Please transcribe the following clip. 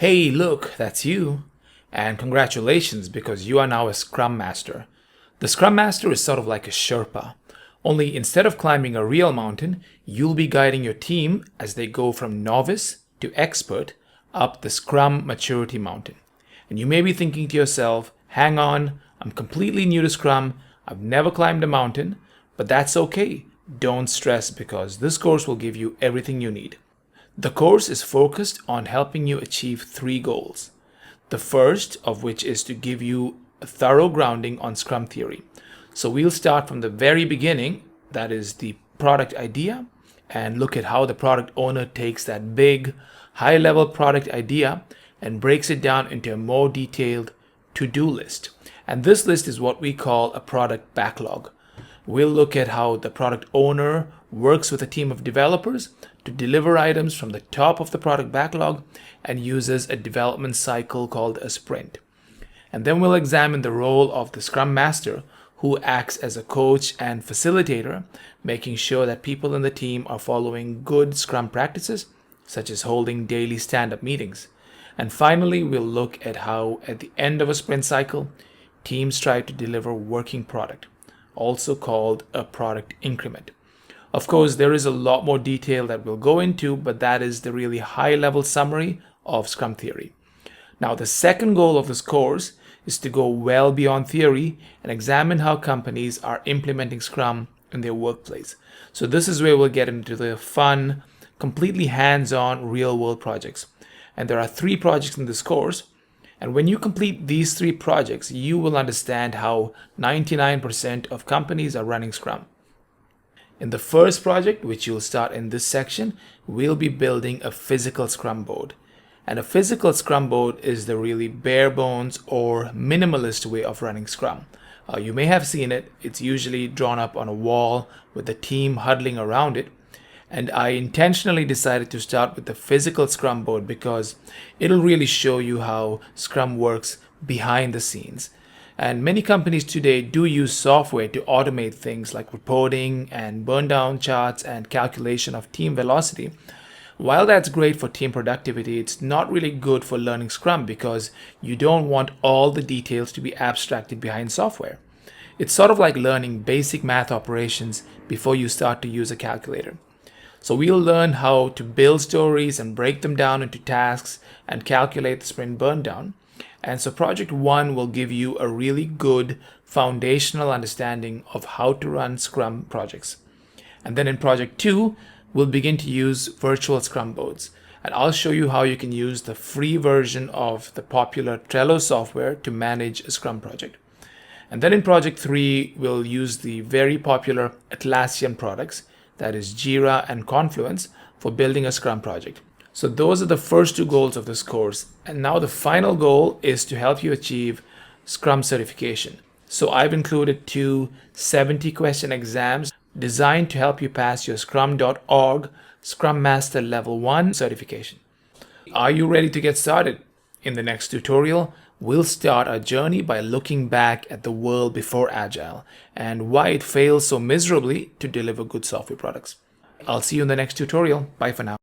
Hey, look, that's you. And congratulations, because you are now a Scrum Master. The Scrum Master is sort of like a Sherpa. Only instead of climbing a real mountain, you'll be guiding your team as they go from novice to expert up the Scrum Maturity Mountain. And you may be thinking to yourself, hang on, I'm completely new to Scrum, I've never climbed a mountain, but that's okay. Don't stress, because this course will give you everything you need. The course is focused on helping you achieve 3 goals. The first of which is to give you a thorough grounding on Scrum theory. So we'll start from the very beginning, that is the product idea, and look at how the product owner takes that big, high-level product idea and breaks it down into a more detailed to-do list. And this list is what we call a product backlog. We'll look at how the product owner works with a team of developers to deliver items from the top of the product backlog and uses a development cycle called a sprint. And then we'll examine the role of the Scrum Master, who acts as a coach and facilitator, making sure that people in the team are following good Scrum practices, such as holding daily stand-up meetings. And finally, we'll look at how, at the end of a sprint cycle, teams try to deliver working product, also called a product increment. Of course, there is a lot more detail that we'll go into, but that is the really high-level summary of Scrum theory. Now, the second goal of this course is to go well beyond theory and examine how companies are implementing Scrum in their workplace. So this is where we'll get into the fun, completely hands-on, real-world projects. And there are 3 projects in this course. And when you complete these 3 projects, you will understand how 99% of companies are running Scrum. In the first project, which you'll start in this section, we'll be building a physical Scrum board. And a physical Scrum board is the really bare bones or minimalist way of running Scrum. You may have seen it. It's usually drawn up on a wall with the team huddling around it. And I intentionally decided to start with the physical Scrum board because it'll really show you how Scrum works behind the scenes. And many companies today do use software to automate things like reporting and burn down charts and calculation of team velocity. While that's great for team productivity, it's not really good for learning Scrum because you don't want all the details to be abstracted behind software. It's sort of like learning basic math operations before you start to use a calculator. So we'll learn how to build stories and break them down into tasks and calculate the sprint burn down. And so project 1 will give you a really good foundational understanding of how to run Scrum projects. And then in project 2, we'll begin to use virtual Scrum boards. And I'll show you how you can use the free version of the popular Trello software to manage a Scrum project. And then in project 3, we'll use the very popular Atlassian products, that is Jira and Confluence, for building a Scrum project. So those are the first 2 goals of this course. And now the final goal is to help you achieve Scrum certification. So I've included 2 70-question exams designed to help you pass your scrum.org Scrum Master Level 1 certification. Are you ready to get started? In the next tutorial, we'll start our journey by looking back at the world before Agile and why it fails so miserably to deliver good software products. I'll see you in the next tutorial. Bye for now.